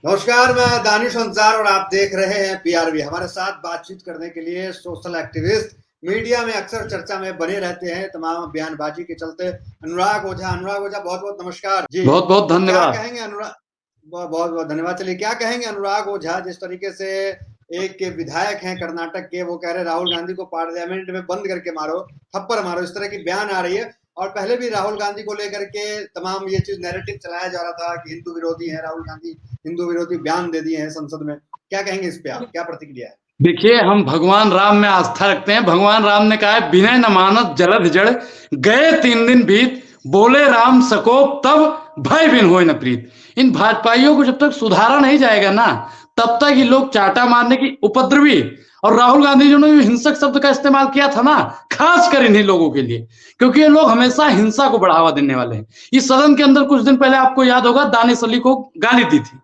नमस्कार, मैं दानिश अंसार और आप देख रहे हैं पीआरबी। हमारे साथ बातचीत करने के लिए सोशल एक्टिविस्ट, मीडिया में अक्सर चर्चा में बने रहते हैं तमाम बयानबाजी के चलते, अनुराग ओझा। बहुत बहुत नमस्कार जी। बहुत बहुत धन्यवाद। क्या कहेंगे अनुराग? बहुत बहुत धन्यवाद। चलिए, क्या कहेंगे अनुराग ओझा, जिस तरीके से एक के विधायक हैं कर्नाटक के, वो कह रहे राहुल गांधी को पार्लियामेंट में बंद करके मारो, थप्पड़ मारो, इस तरह की बयान आ रही है। और पहले भी राहुल गांधी को लेकर के तमाम ये चीज नैरेटिव चलाया जा रहा था कि हिंदू विरोधी है राहुल गांधी, हिंदू विरोधी बयान दे दिए हैं संसद में। क्या कहेंगे इस पे, आप क्या प्रतिक्रिया है? देखिए, हम भगवान राम में आस्था रखते हैं। भगवान राम ने कहा है, विनय न मानत जलद जड़, गए 3 दिन बीत, बोले राम सकोप तब, भय बिन होय न प्रीत। इन भाजपाइयों को जब तक सुधारा नहीं जाएगा ना, तब तक ये लोग चाटा मारने की उपद्रवी। और राहुल गांधी जी ने हिंसक शब्द का इस्तेमाल किया था ना, खासकर इन्हीं लोगों के लिए, क्योंकि ये लोग हमेशा हिंसा को बढ़ावा देने वाले हैं। इस सदन के अंदर कुछ दिन पहले आपको याद होगा, दानिश अली को गाली दी थी।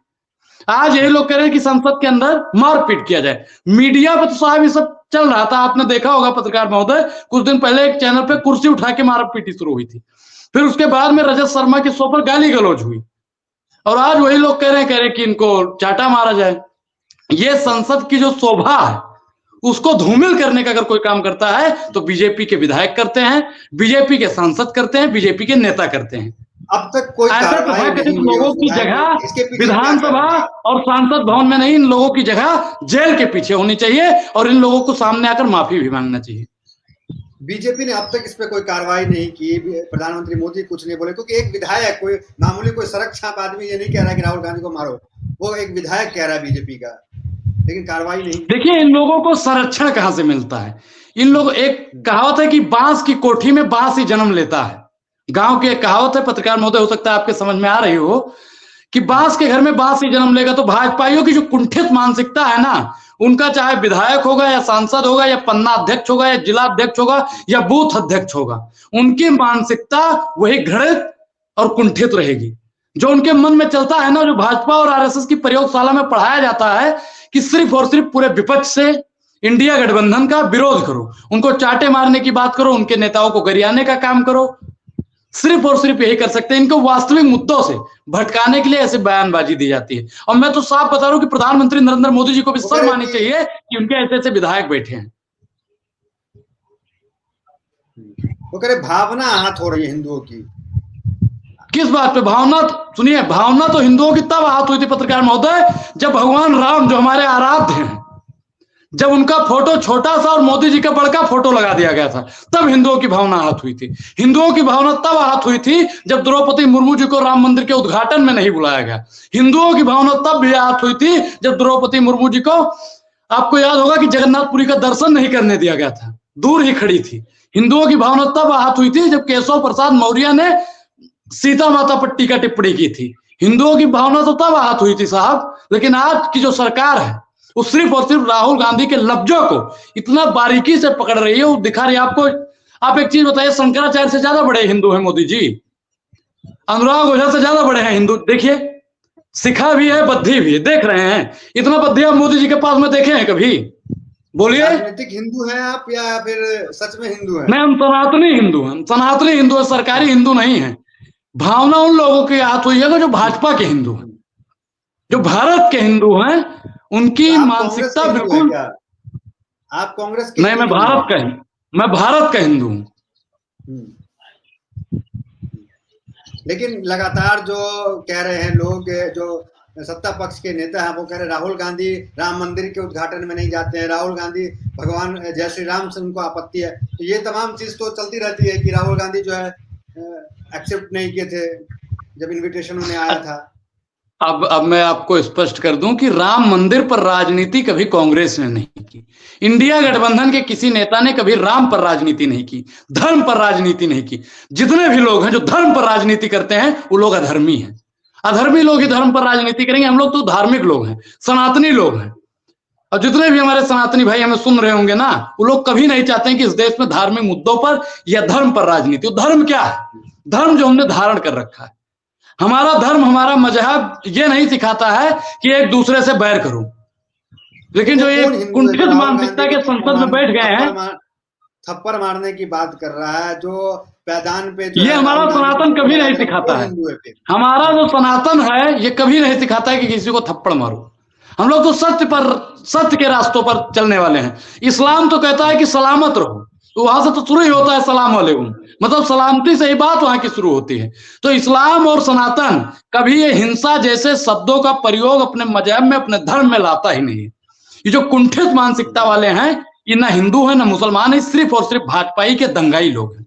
आज ये लोग कह रहे हैं कि संसद के अंदर मारपीट किया जाए। मीडिया पे तो साहब ये सब चल रहा था, आपने देखा होगा पत्रकार महोदय, कुछ दिन पहले एक चैनल पे कुर्सी उठा के मारपीट शुरू हुई थी। फिर उसके बाद में रजत शर्मा के शो पर गाली गलौज हुई, और आज वही लोग कह रहे हैं कि इनको चाटा मारा जाए। ये संसद की जो शोभा है उसको धूमिल करने का अगर कोई काम करता है तो बीजेपी के विधायक करते हैं, बीजेपी के सांसद करते हैं, बीजेपी के नेता करते हैं। अब तक कोई कार्रवाई नहीं हुई। लोगों की जगह विधानसभा और सांसद भवन में नहीं, इन लोगों की जगह जेल के पीछे होनी चाहिए, और इन लोगों को सामने आकर माफी भी मांगना चाहिए। बीजेपी ने अब तक इस पे कोई कार्रवाई नहीं की, प्रधानमंत्री मोदी कुछ नहीं बोले, क्योंकि एक विधायक, कोई मामूली कोई सड़क छाप आदमी ये नहीं कह रहा है कि राहुल गांधी को मारो, वो एक विधायक कह रहा है बीजेपी का, लेकिन कार्रवाई नहीं। देखिए, इन लोगों को संरक्षण कहां से मिलता है? इन लोग, एक कहावत है कि बांस की कोठी में बांस ही जन्म लेता है। गांव की एक कहावत है, पत्रकार महोदय, हो सकता है आपके समझ में आ रही हो, कि बांस के घर में बांस ही जन्म लेगा। तो भाजपाइयों की जो कुंठित मानसिकता है ना, उनका चाहे विधायक होगा या सांसद होगा या पन्ना अध्यक्ष होगा या जिला अध्यक्ष होगा या बूथ अध्यक्ष होगा, उनकी मानसिकता वही घृणित और कुंठित रहेगी। जो उनके मन में चलता है ना, जो भाजपा और आरएसएस की प्रयोगशाला में पढ़ाया जाता है कि सिर्फ और सिर्फ पूरे विपक्ष से, इंडिया गठबंधन का विरोध करो, उनको चाटे मारने की बात करो, उनके नेताओं को गरियाने का काम करो, सिर्फ और सिर्फ यही कर सकते हैं। इनको वास्तविक मुद्दों से भटकाने के लिए ऐसे बयानबाजी दी जाती है। और मैं तो साफ बता रहा हूं कि प्रधानमंत्री नरेंद्र मोदी जी को भी शर्म आनी चाहिए कि उनके ऐसे ऐसे विधायक बैठे हैं। वो कह रहे भावना आहत हो रही है हिंदुओं की। किस बात पे भावना? सुनिए, भावना तो हिंदुओं की तब आहत हुई थी पत्रकार महोदय, जब भगवान राम, जो हमारे आराध्य हैं, जब उनका फोटो छोटा सा और मोदी जी का बड़का फोटो लगा दिया गया था, तब हिंदुओं की भावना आहत हुई थी। हिंदुओं की भावना तब आहत हुई थी जब द्रौपदी मुर्मू जी को राम मंदिर के उद्घाटन में नहीं बुलाया गया। हिंदुओं की भावना तब भी आहत हुई थी जब द्रौपदी मुर्मू जी को, आपको याद होगा कि जगन्नाथपुरी का दर्शन नहीं करने दिया गया था, दूर ही खड़ी थी। हिंदुओं की भावना तब आहत हुई थी जब केशव प्रसाद मौर्य ने सीता माता पर टीका टिप्पणी की थी। हिंदुओं की भावना तो तब आहत हुई थी साहब। लेकिन आज की जो सरकार है, वो सिर्फ और सिर्फ राहुल गांधी के लफ्जों को इतना बारीकी से पकड़ रही है, वो दिखा रही है आपको। आप एक चीज बताइए, शंकराचार्य से ज्यादा बड़े हिंदू हैं मोदी जी, अनुराग ओझा से ज्यादा बड़े हैं हिंदू। देखिए, सिखा भी है, बद्धी भी है, देख रहे हैं। इतना बद्धी आप मोदी जी के पास में देखे हैं कभी? बोलिए। राजनीतिक हिंदू हैं आप या फिर सच में हिंदू हैं? नहीं, हम सनातनी हिंदू हैं, सनातनी हिंदू है, सरकारी हिंदू नहीं है। भावना उन लोगों की आहत हुई है जो भाजपा के हिंदू हैं, जो भारत के हिंदू हैं, उनकी मानसिकता बिल्कुल। आप कांग्रेस के? नहीं, मैं भारत का हिंदू हूं। लेकिन लगातार जो कह रहे हैं लोग, जो सत्ता पक्ष के नेता हैं, वो कह रहे राहुल गांधी राम मंदिर के उद्घाटन में नहीं जाते हैं, राहुल गांधी भगवान जय श्री राम से उनको आपत्ति है। तो ये तमाम चीज तो चलती रहती है कि राहुल गांधी जो है एक्सेप्ट नहीं किए थे जब इनविटेशन उन्हें आया था। अब मैं आपको स्पष्ट कर दूं कि राम मंदिर पर राजनीति कभी कांग्रेस ने नहीं की। इंडिया गठबंधन के किसी नेता ने कभी राम पर राजनीति नहीं की, धर्म पर राजनीति नहीं की। जितने भी लोग हैं जो धर्म पर राजनीति करते हैं, वो लोग अधर्मी हैं। अधर्मी लोग ही धर्म पर राजनीति करेंगे। हम लोग तो धार्मिक लोग हैं, सनातनी लोग हैं। और जितने भी हमारे सनातनी भाई हमें सुन रहे होंगे ना, वो लोग कभी नहीं चाहते हैं कि इस देश में धार्मिक मुद्दों पर या धर्म पर राजनीति। धर्म क्या है? धर्म जो हमने धारण कर रखा है। हमारा धर्म, हमारा मजहब ये नहीं सिखाता है कि एक दूसरे से बैर करो। लेकिन जो ये कुंठित मानसिकता के संसद में बैठ गए हैं, थप्पड़ मारने की बात कर रहा है, जो पैदान पे जो ये है हमारा राहुल गांधी सनातन को कभी नहीं लगाकर सिखाता वो है। हिंदू है फिर। हमारा जो सनातन है ये कभी नहीं सिखाता है कि किसी को थप्पड़ मारो। हम लोग तो सत्य के रास्तों पर चलने वाले हैं। इस्लाम तो कहता है कि सलामत रहो, तो वहां से तो शुरू ही होता है सलाम वालेकुम, मतलब सलामती से ही बात वहां की शुरू होती है। तो इस्लाम और सनातन कभी ये हिंसा जैसे शब्दों का प्रयोग अपने मजहब में, अपने धर्म में लाता ही नहीं है। ये जो कुंठित मानसिकता वाले हैं, ये ना हिंदू है ना मुसलमान है, सिर्फ और सिर्फ भाजपाई के दंगाई लोग हैं।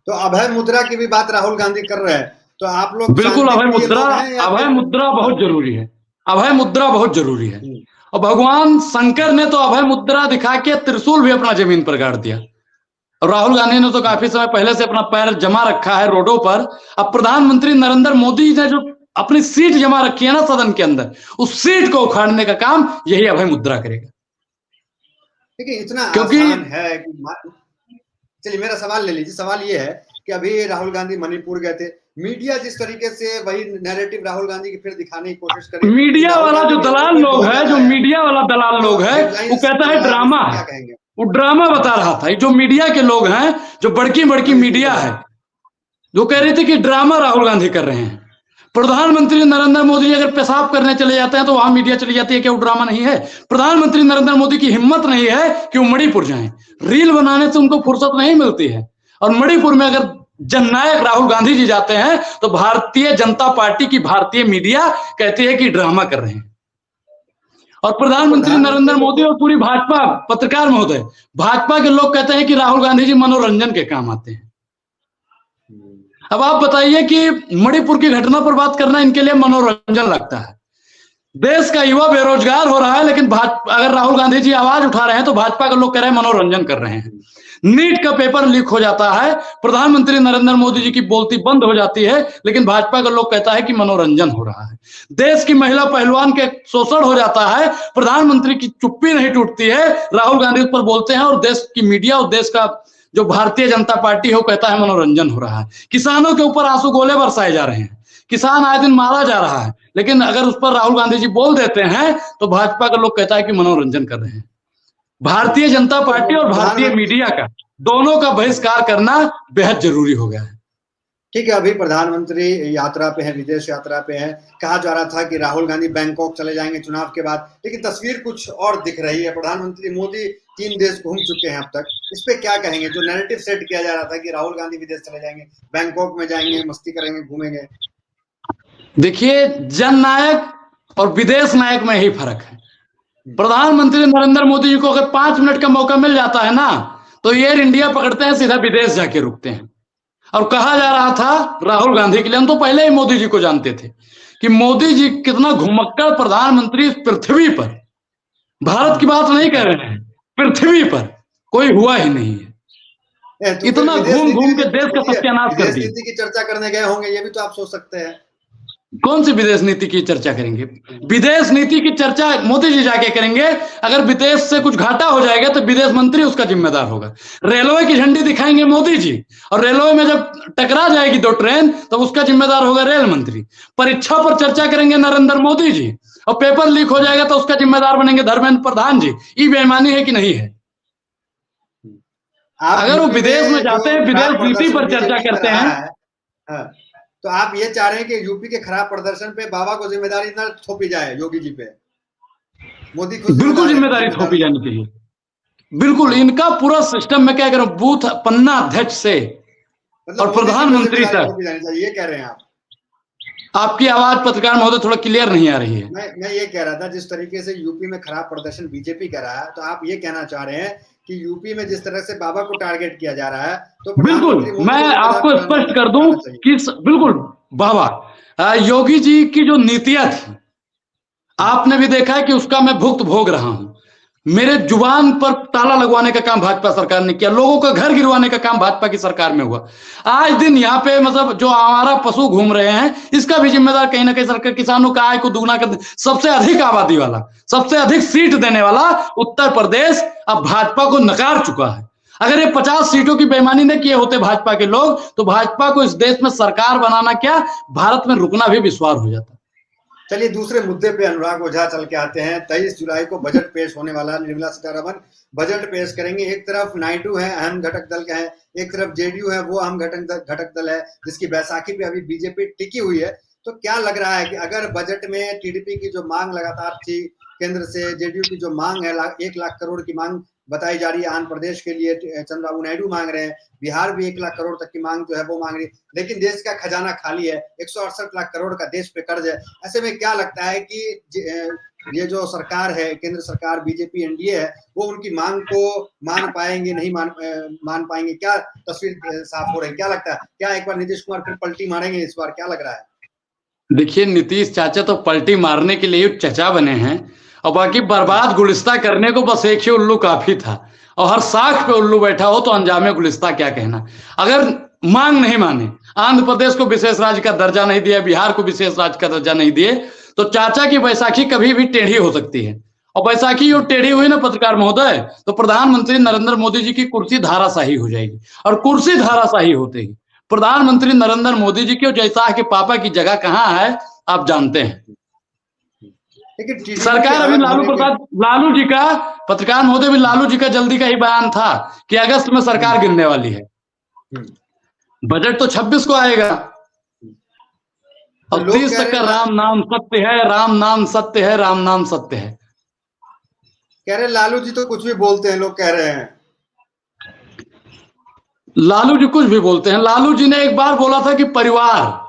तो अभय मुद्रा की भी बात राहुल गांधी कर रहे हैं, तो आप लोग बिल्कुल अभय शांतिप्रिय मुद्रा, लोग हैं या अभय फिर? मुद्रा बहुत जरूरी है। अभय मुद्रा बहुत जरूरी है। और भगवान शंकर ने तो अभय मुद्रा दिखा के त्रिशूल भी अपना जमीन पर गाड़ दिया। और राहुल गांधी ने तो काफी समय पहले से अपना पैर जमा रखा है रोडों पर। अब प्रधानमंत्री नरेंद्र मोदी ने जो अपनी सीट जमा रखी है ना सदन के अंदर, उस सीट को उखाड़ने का काम यही अभय मुद्रा करेगा। देखिए इतना क्योंकि आसान है कि चलिए मेरा सवाल ले लीजिए। सवाल ये है कि अभी राहुल गांधी मणिपुर गए थे, मीडिया जिस तरीके से वही नैरेटिव राहुल गांधी की फिर दिखाने की कोशिश करे, मीडिया वाला जो दलाल लोग है, जो मीडिया वाला दलाल लोग है, वो कहता है ड्रामा है, वो ड्रामा बता रहा था। जो मीडिया के लोग हैं, जो बड़की बड़की मीडिया है, जो कह रही थी कि ड्रामा राहुल गांधी कर रहे हैं। प्रधानमंत्री नरेंद्र मोदी अगर पेशाब करने चले जाते हैं तो वहां मीडिया चली जाती है कि वो ड्रामा नहीं है। प्रधानमंत्री नरेंद्र मोदी की हिम्मत नहीं है कि वो मणिपुर जाएं, रील बनाने से उनको फुर्सत नहीं मिलती है। और मणिपुर में अगर जननायक राहुल गांधी जी जाते हैं तो भारतीय जनता पार्टी की भारतीय मीडिया कहती है कि ड्रामा कर रहे हैं। और प्रधानमंत्री नरेंद्र मोदी और पूरी भाजपा, पत्रकार महोदय, भाजपा के लोग कहते हैं कि राहुल गांधी जी मनोरंजन के काम आते हैं। अब आप बताइए कि मणिपुर की घटना पर बात करना इनके लिए मनोरंजन लगता है। देश का युवा बेरोजगार हो रहा है, लेकिन अगर राहुल गांधी जी आवाज उठा रहे हैं तो भाजपा के लोग कह रहे हैं मनोरंजन कर रहे हैं। नीट का पेपर लीक हो जाता है, प्रधानमंत्री नरेंद्र मोदी जी की बोलती बंद हो जाती है, लेकिन भाजपा का लोग कहता है कि मनोरंजन हो रहा है। देश की महिला पहलवान के शोषण हो जाता है, प्रधानमंत्री की चुप्पी नहीं टूटती है, राहुल गांधी उस पर बोलते हैं और देश की मीडिया और देश का जो भारतीय जनता पार्टी है वो कहता है मनोरंजन हो रहा है। किसानों के ऊपर आंसू गोले बरसाए जा रहे हैं, किसान आए दिन मारा जा रहा है, लेकिन अगर उस पर राहुल गांधी जी बोल देते हैं तो भाजपा का लोग कहता है कि मनोरंजन कर रहे हैं। भारतीय जनता पार्टी और भारतीय मीडिया का दोनों का बहिष्कार करना बेहद जरूरी हो गया है। ठीक है, अभी प्रधानमंत्री यात्रा पे है, विदेश यात्रा पे है। कहा जा रहा था कि राहुल गांधी बैंकॉक चले जाएंगे चुनाव के बाद, लेकिन तस्वीर कुछ और दिख रही है। प्रधानमंत्री मोदी 3 देश घूम चुके हैं अब तक। इस पे क्या कहेंगे? जो नैरेटिव सेट किया जा रहा था कि राहुल गांधी विदेश चले जाएंगे, बैंकॉक में जाएंगे, मस्ती करेंगे, घूमेंगे। देखिए, जननायक और विदेश नायक में ही फर्क है। प्रधानमंत्री नरेंद्र मोदी जी को अगर 5 मिनट का मौका मिल जाता है ना, तो एयर इंडिया पकड़ते हैं, सीधा विदेश जाके रुकते हैं। और कहा जा रहा था राहुल गांधी के लिए, हम तो पहले ही मोदी जी को जानते थे कि मोदी जी कितना घुमक्कड़ प्रधानमंत्री पृथ्वी पर, भारत की बात नहीं कर रहे हैं, पृथ्वी पर कोई हुआ ही नहीं है। तो इतना घूम घूम के देश का सत्यानाश कर दिया। नीति की चर्चा करने गए होंगे, ये भी तो आप सोच सकते हैं। कौन सी विदेश नीति की चर्चा करेंगे? विदेश नीति की चर्चा मोदी जी जाके करेंगे। अगर विदेश से कुछ घाटा हो जाएगा तो विदेश मंत्री उसका जिम्मेदार होगा। रेलवे की झंडी दिखाएंगे मोदी जी, और रेलवे में जब टकरा जाएगी 2 ट्रेन तो उसका जिम्मेदार होगा रेल मंत्री। परीक्षा पर चर्चा करेंगे नरेंद्र मोदी जी, और पेपर लीक हो जाएगा तो उसका जिम्मेदार बनेंगे धर्मेंद्र प्रधान जी। ये बेईमानी है कि नहीं है? अगर वो विदेश में जाते हैं, विदेश नीति पर चर्चा करते हैं, तो आप ये चाह रहे हैं कि यूपी के खराब प्रदर्शन पे बाबा को जिम्मेदारी न थोपी जाए योगी जी पे? मोदी खुद बिल्कुल जिम्मेदारी थोपी जानी चाहिए। बिल्कुल, इनका पूरा सिस्टम में क्या करूं, बूथ पन्ना अध्यक्ष से और प्रधानमंत्री तक, ये कह रहे हैं आप? आपकी आवाज पत्रकार महोदय थोड़ा क्लियर नहीं आ रही है। मैं ये कह रहा था, जिस तरीके से यूपी में खराब प्रदर्शन बीजेपी कर रहा है, तो आप ये कहना चाह रहे हैं कि यूपी में जिस तरह से बाबा को टारगेट किया जा रहा है, तो बिल्कुल मैं आपको स्पष्ट कर दूं कि बिल्कुल बाबा योगी जी की जो नीतियां थी, आपने भी देखा है कि उसका मैं भुगत भोग रहा हूं। मेरे जुबान पर ताला लगवाने का काम भाजपा सरकार ने किया, लोगों का घर गिरवाने का काम भाजपा की सरकार में हुआ। आज दिन यहाँ पे मतलब जो हमारा पशु घूम रहे हैं, इसका भी जिम्मेदार कहीं ना कहीं सरकार, किसानों का आय को दुगना कर, सबसे अधिक आबादी वाला, सबसे अधिक सीट देने वाला उत्तर प्रदेश अब भाजपा को नकार चुका है। अगर ये 50 सीटों की बेईमानी न किए होते भाजपा के लोग, तो भाजपा को इस देश में सरकार बनाना क्या, भारत में रुकना भी दुश्वार हो जाता। चलिए दूसरे मुद्दे पे अनुराग ओझा चल के आते हैं। 23 जुलाई को बजट पेश होने वाला है। निर्मला सीतारमण बजट पेश करेंगे। एक तरफ नायडू है, अहम घटक दल के हैं, एक तरफ जेडीयू है, वो अहम घटक दल है, जिसकी बैसाखी पे अभी बीजेपी टिकी हुई है। तो क्या लग रहा है कि अगर बजट में टीडीपी की जो मांग लगातार थी केंद्र से, जेडीयू की जो मांग है 1 लाख करोड़ की मांग बताई जा रही है, आंध्र प्रदेश के लिए चंद्रबाबू नायडू मांग रहे हैं, बिहार भी 1 लाख करोड़ तक की मांग जो है वो मांग रही है, लेकिन देश का खजाना खाली है, 168 लाख करोड़ का देश पे कर्ज है। ऐसे में क्या लगता है कि ये जो सरकार है, केंद्र सरकार बीजेपी एनडीए है, वो उनकी मांग को मान पाएंगे, नहीं मान पाएंगे? क्या तस्वीर साफ हो रही है? क्या लगता है, क्या एक बार नीतीश कुमार फिर पलटी मारेंगे इस बार? क्या लग रहा है? देखिए, नीतीश चाचा तो पलटी मारने के लिए चचा बने हैं, और बाकी बर्बाद गुलिस्ता करने को बस एक ही उल्लू काफी था, और हर साख पे उल्लू बैठा हो तो अंजामे गुलिस्ता क्या कहना। अगर मांग नहीं माने, आंध्र प्रदेश को विशेष राज्य का दर्जा नहीं दिया, बिहार को विशेष राज्य का दर्जा नहीं दिए, तो चाचा की बैसाखी कभी भी टेढ़ी हो सकती है। और बैसाखी और टेढ़ी हुई ना पत्रकार महोदय, तो प्रधानमंत्री नरेंद्र मोदी जी की कुर्सी धाराशाही हो जाएगी, और कुर्सी धाराशाही होते ही प्रधानमंत्री नरेंद्र मोदी जी के जैसा के पापा की जगह कहाँ है आप जानते हैं। सरकार अभी लालू जी का, पत्रकार महोदय भी लालू जी का जल्दी का ही बयान था कि अगस्त में सरकार गिरने वाली है, बजट तो 26 को आएगा, और 30 तक का राम नाम सत्य है, राम नाम सत्य है, राम नाम सत्य है। कह रहे लालू जी तो कुछ भी बोलते हैं, लोग कह रहे हैं लालू जी कुछ भी बोलते हैं। लालू जी ने एक बार बोला था कि परिवार,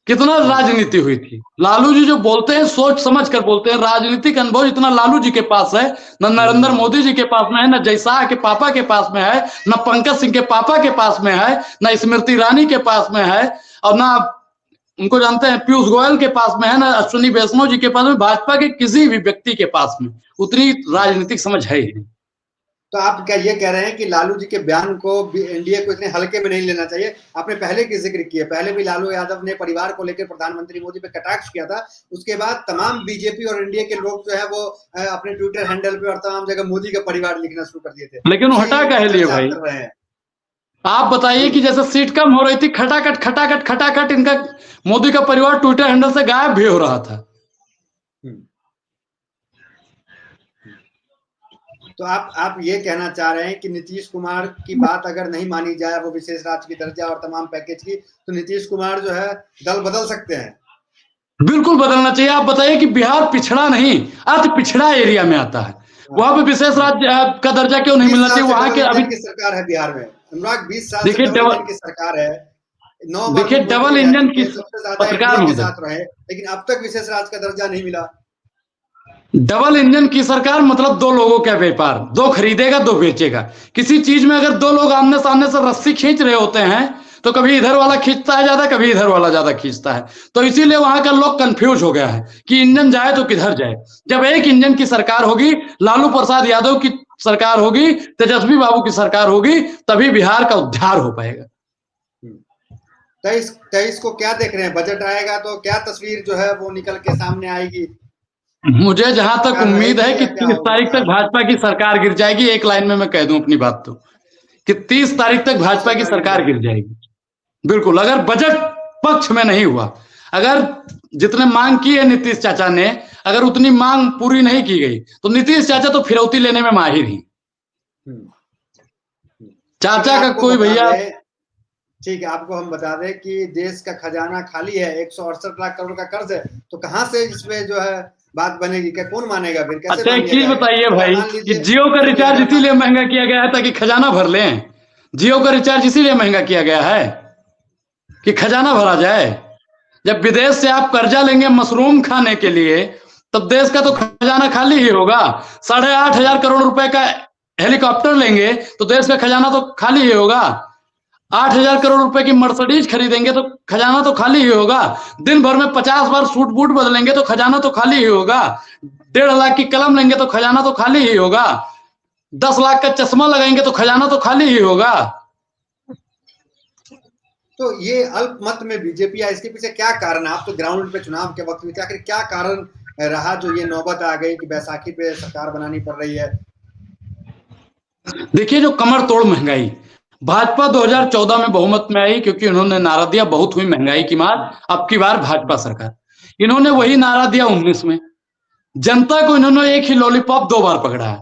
कितना राजनीति हुई थी। लालू जी जो बोलते हैं सोच समझ कर बोलते हैं, राजनीतिक अनुभव जितना लालू जी के पास है, न नरेंद्र मोदी जी के पास में है, न जयशाह के पापा के पास में है, न पंकज सिंह के पापा के पास में है, न स्मृति ईरानी के पास में है, और न उनको जानते हैं पीयूष गोयल के पास में है, न अश्विनी वैष्णव जी के पास में, भाजपा के किसी भी व्यक्ति के पास में उतनी राजनीतिक समझ है ही नहीं। तो आप क्या ये कह रहे हैं कि लालू जी के बयान को एनडीए को इतने हल्के में नहीं लेना चाहिए? आपने पहले की जिक्र किया, पहले भी लालू यादव ने परिवार को लेकर प्रधानमंत्री मोदी पे कटाक्ष किया था, उसके बाद तमाम बीजेपी और एनडीए के लोग जो है वो अपने ट्विटर हैंडल पे और तमाम जगह मोदी का परिवार लिखना शुरू कर दिए थे। लेकिन वो हटा कह लिए भाई? आप बताइए कि जैसे सीट कम हो रही थी, खटाखट खटाखट खटाखट इनका मोदी का परिवार ट्विटर हैंडल से गायब भी हो रहा था। तो आप ये कहना चाह रहे हैं कि नीतीश कुमार की बात अगर नहीं मानी जाए, वो विशेष राज्य की दर्जा और तमाम पैकेज की, तो नीतीश कुमार जो है दल बदल सकते हैं? बिल्कुल बदलना चाहिए। आप बताइए कि बिहार पिछड़ा नहीं, अति पिछड़ा एरिया में आता है, वहां पे विशेष राज्य का दर्जा क्यों नहीं मिलना चाहिए? वहां के अभी की सरकार है बिहार में, अनुराग 20 साल देखिए की सरकार है, देखिए डबल इंजन की पत्रकार साथ रहे, लेकिन अब तक विशेष राज्य का दर्जा नहीं मिला। डबल इंजन की सरकार मतलब दो लोगों का व्यापार, दो खरीदेगा दो बेचेगा। किसी चीज में अगर दो लोग आमने सामने से रस्सी खींच रहे होते हैं तो कभी इधर वाला खींचता है ज्यादा, कभी इधर वाला ज्यादा खींचता है, तो इसीलिए वहां का लोग कंफ्यूज हो गया है कि इंजन जाए तो किधर जाए। जब एक इंजन की सरकार होगी, लालू प्रसाद यादव की सरकार होगी, तेजस्वी बाबू की सरकार होगी, तभी बिहार का उद्धार हो पाएगा। 23 को क्या देख रहे हैं? बजट आएगा तो क्या तस्वीर जो है वो निकल के सामने आएगी? मुझे जहां तक उम्मीद है कि 30 तारीख तक भाजपा की सरकार गिर जाएगी। एक लाइन में मैं कह दूं अपनी बात तो, कि 30 तारीख तक भाजपा की सरकार गिर जाएगी। बिल्कुल, अगर बजट पक्ष में नहीं हुआ, अगर जितने मांग की है नीतीश चाचा ने, अगर उतनी मांग पूरी नहीं की गई, तो नीतीश चाचा तो फिरौती लेने में माहिर ही। चाचा का कोई भैया, ठीक है, आपको हम बता दें कि देश का खजाना खाली है, 168 लाख करोड़ का कर्ज है, तो कहां से इसमें जो है बात बनेगी? क्या कौन मानेगा फिर? कैसे? अच्छा एक चीज बताइए भाई, कि जियो का रिचार्ज इसीलिए महंगा किया गया है ताकि खजाना भर लें। जियो का रिचार्ज इसीलिए महंगा किया गया है कि खजाना भरा जाए। जब विदेश से आप कर्जा लेंगे मशरूम खाने के लिए, तब देश का तो खजाना खाली ही होगा। 8,500 करोड़ रुपए का हेलीकॉप्टर लेंगे तो देश का खजाना तो खाली ही होगा। 8,000 करोड़ रुपए की मर्सिडीज खरीदेंगे तो खजाना तो खाली ही होगा। दिन भर में 50 बार सूट बूट बदलेंगे तो खजाना तो खाली ही होगा। 1.5 लाख की कलम लेंगे तो खजाना तो खाली ही होगा। 10 लाख का चश्मा लगाएंगे तो खजाना तो खाली ही होगा। तो ये अल्पमत में बीजेपी है, इसके पीछे क्या कारण है? आप तो ग्राउंड पे चुनाव के वक्त में आखिर क्या कारण रहा जो ये नौबत आ गई कि बैसाखी पे सरकार बनानी पड़ रही है? देखिए, जो कमर तोड़ महंगाई, भाजपा 2014 में बहुमत में आई क्योंकि उन्होंने नारा दिया बहुत हुई महंगाई की मार, अब की बार भाजपा सरकार। इन्होंने वही नारा दिया 19 में। जनता को इन्होंने एक ही लॉलीपॉप 2 बार पकड़ा है।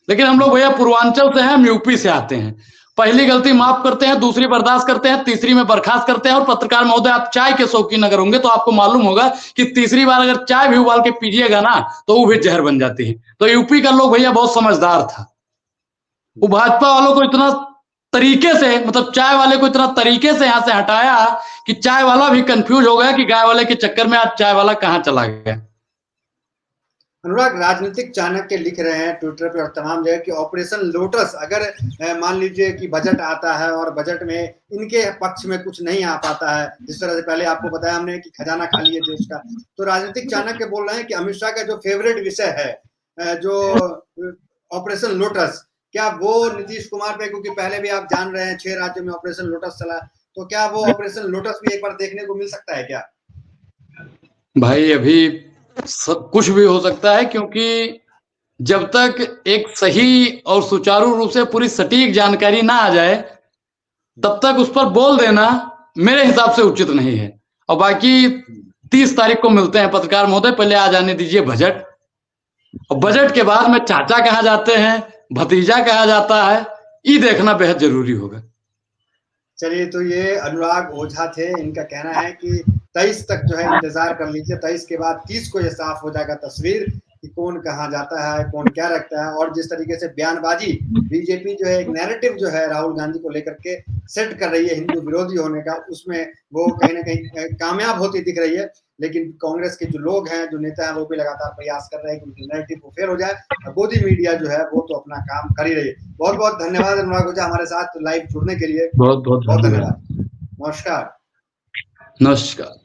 लेकिन हम लोग भैया पूर्वांचल से हैं, हम यूपी से आते हैं। पहली गलती माफ करते हैं, दूसरी बर्दाश्त करते हैं, तीसरी में बर्खास्त करते हैं। और पत्रकार महोदय, आप चाय के शौकीन अगर होंगे तो आपको मालूम होगा कि तीसरी बार अगर चाय भी उबाल के पीजिएगा ना तो वो भी जहर बन जाती है। तो यूपी का लोग भैया बहुत समझदार था। वो भाजपा वालों को इतना तरीके से, मतलब चाय वाले को इतना तरीके से यहां से हटाया कि चाय वाला भी कंफ्यूज हो गया कि गाय वाले के चक्कर में आज चाय वाला कहां चला गया। अनुराग, राजनीतिक चाणक्य लिख रहे हैं ट्विटर पे और तमाम जगह कि ऑपरेशन लोटस, अगर मान लीजिए कि बजट आता है और बजट में इनके पक्ष में कुछ नहीं आ पाता है, जिस तरह से पहले आपको बताया हमने कि खजाना खाली है देश का, तो राजनीतिक चाणक्य बोल रहे हैं कि अमित शाह का जो फेवरेट विषय है, जो ऑपरेशन लोटस, क्या वो नीतीश कुमार पे, क्योंकि पहले भी आप जान रहे हैं 6 राज्यों में ऑपरेशन लोटस चला, तो क्या वो ऑपरेशन लोटस भी एक बार देखने को मिल सकता है क्या? भाई अभी कुछ भी हो सकता है, क्योंकि जब तक एक सही और सुचारू रूप से पूरी सटीक जानकारी ना आ जाए तब तक उस पर बोल देना मेरे हिसाब से उचित नहीं है। और बाकी 30 तारीख को मिलते हैं पत्रकार महोदय, पहले आ जाने दीजिए बजट, और बजट के बाद में चाचा कहा जाते हैं, भतीजा कहा जाता है, ये देखना बेहद जरूरी होगा। चलिए, तो ये अनुराग ओझा थे। इनका कहना है कि 23 तक जो है इंतजार कर लीजिए, 23 के बाद 30 को ये साफ हो जाएगा तस्वीर कि कौन कहाँ जाता है, कौन क्या रखता है। और जिस तरीके से बयानबाजी बीजेपी जो है एक नैरेटिव जो है राहुल गांधी को लेकर के सेट कर रही है हिंदू विरोधी होने का, उसमें वो कहीं ना कहीं कामयाब होती दिख रही है। लेकिन कांग्रेस के जो लोग हैं, जो नेता हैं, वो भी लगातार प्रयास कर रहे हैं कि उनकी नैरेटिव को फेल हो जाए। मोदी मीडिया जो है वो तो अपना काम कर ही रही है। बहुत बहुत धन्यवाद अनुराग ओझा हमारे साथ लाइव जुड़ने के लिए। बहुत बहुत धन्यवाद। नमस्कार। नमस्कार।